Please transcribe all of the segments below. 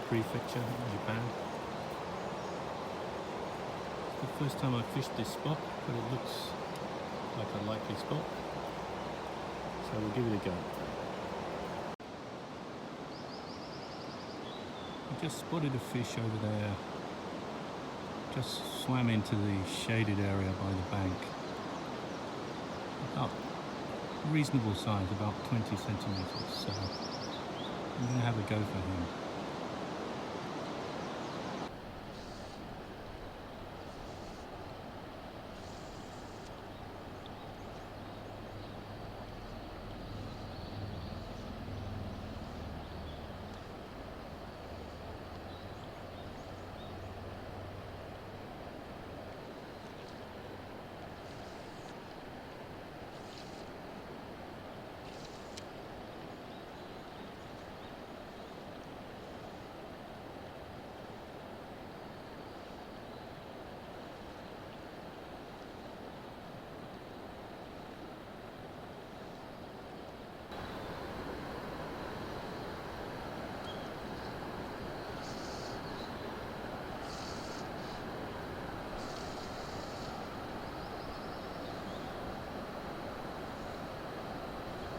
Prefecture in Japan. It's the first time I've fished this spot, but it looks like a likely spot, so we'll give it a go. I just spotted a fish over there, just swam into the shaded area by the bank. About reasonable size, about 20 centimeters, so I'm going to have a go for him.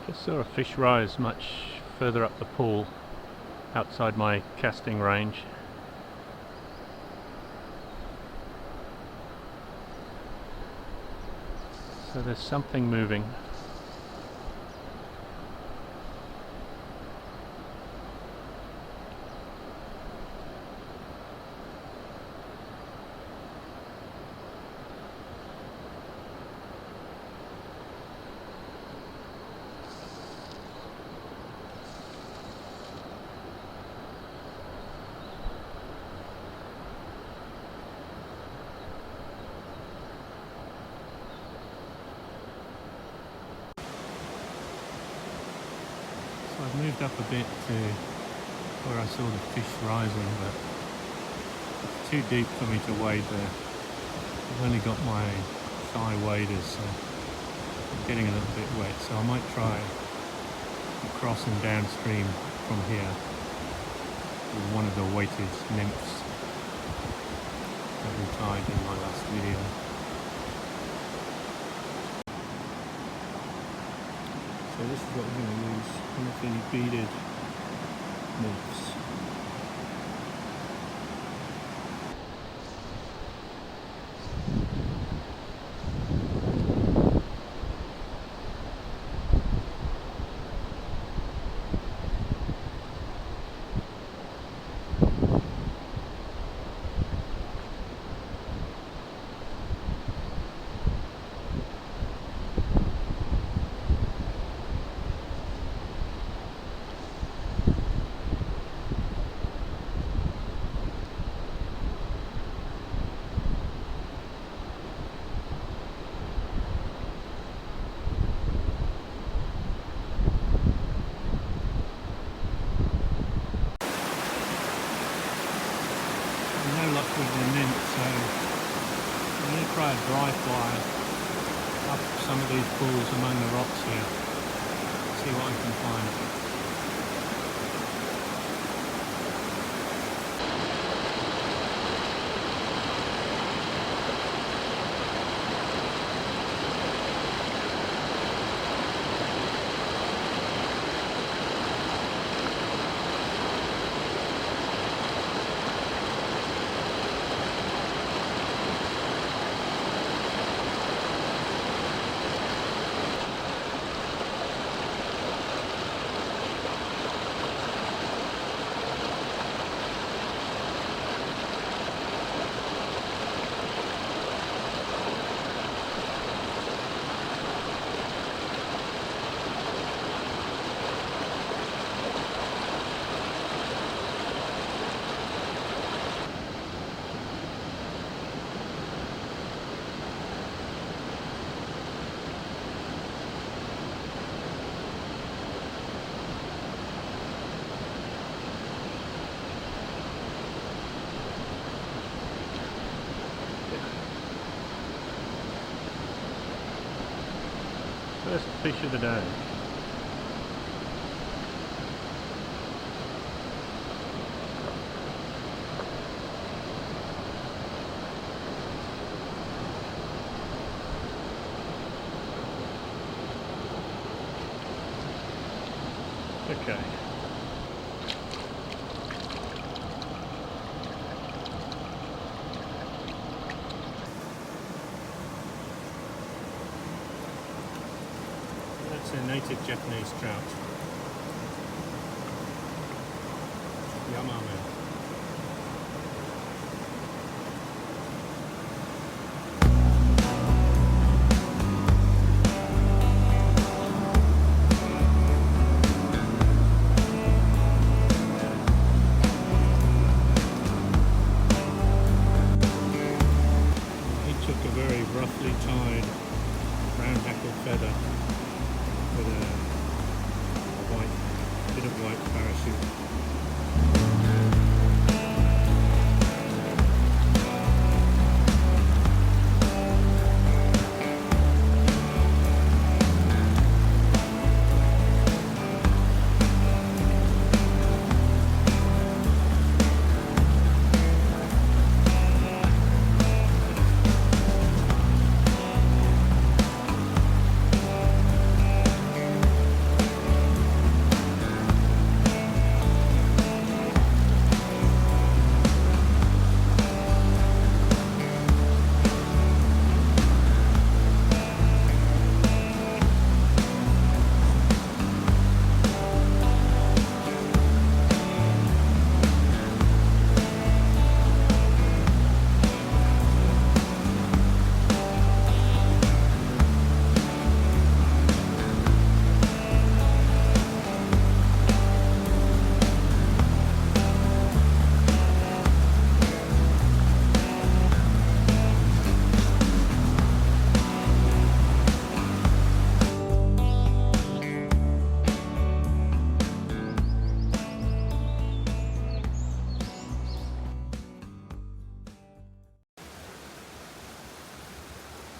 Just saw a fish rise much further up the pool outside my casting range. So there's something moving. So I've moved up a bit to where I saw the fish rising, but it's too deep for me to wade there. I've only got my thigh waders, so I'm getting a little bit wet, so I might try crossing downstream from here with one of the weighted nymphs that we tied in my last video. So this is what we're going to use, honeyfin beaded nymphs. No luck with the nymph, so I'm going to try a dry fly up some of these pools among the rocks here, see what I can find. First fish of the day. Okay. That's a native Japanese trout. Yamame. He took a very roughly tied round hackle feather with a bit of white parachute.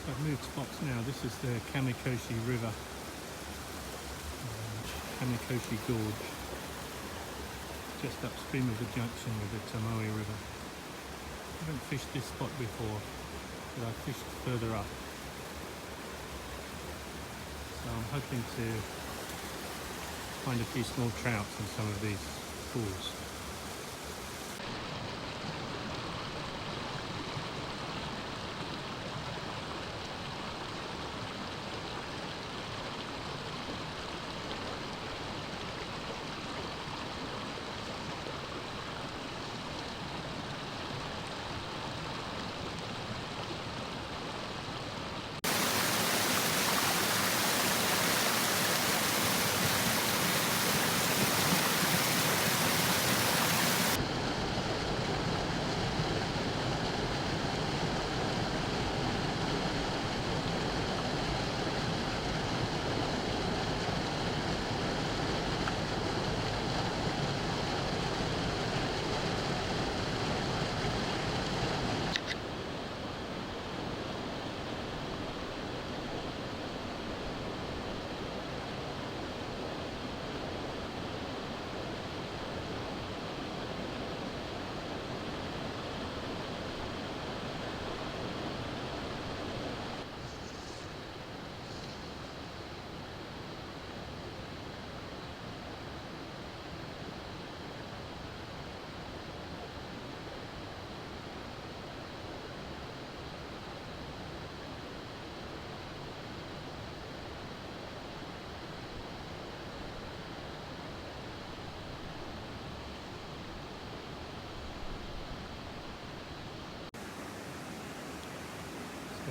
I've moved spots now. This is the Kamikoshi River, Kamikoshi Gorge, just upstream of the junction with the Tomoe River. I haven't fished this spot before, but I've fished further up. So I'm hoping to find a few small trouts in some of these pools.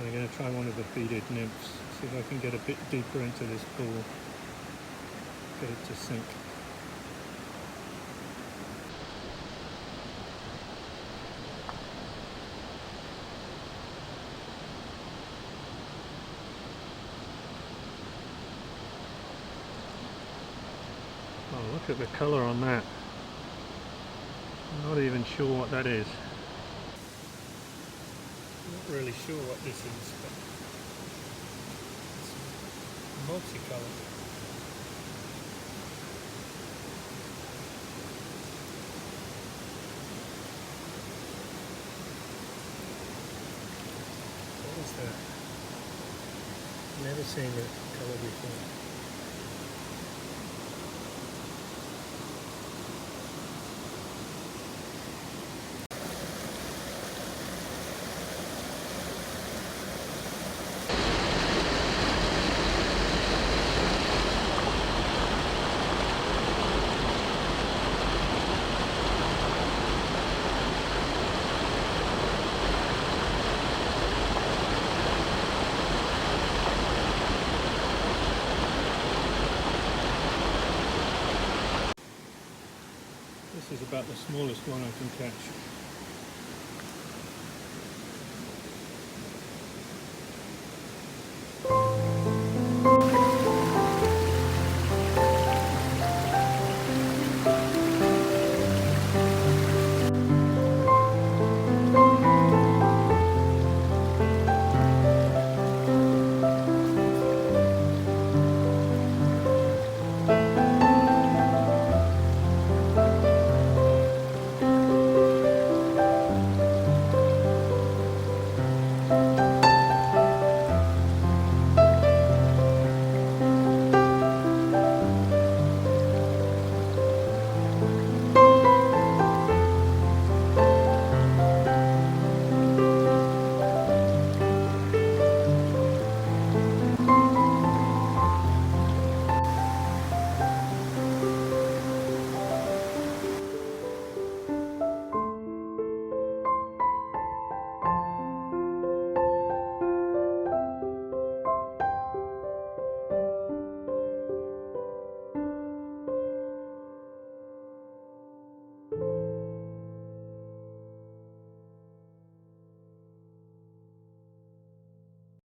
I'm going to try one of the beaded nymphs, see if I can get a bit deeper into this pool, get it to sink. Oh, look at the colour on that. I'm not even sure what that is. Not really sure what this is, but it's multicolored. What is that? Never seen that colour before. is about the smallest one I can catch.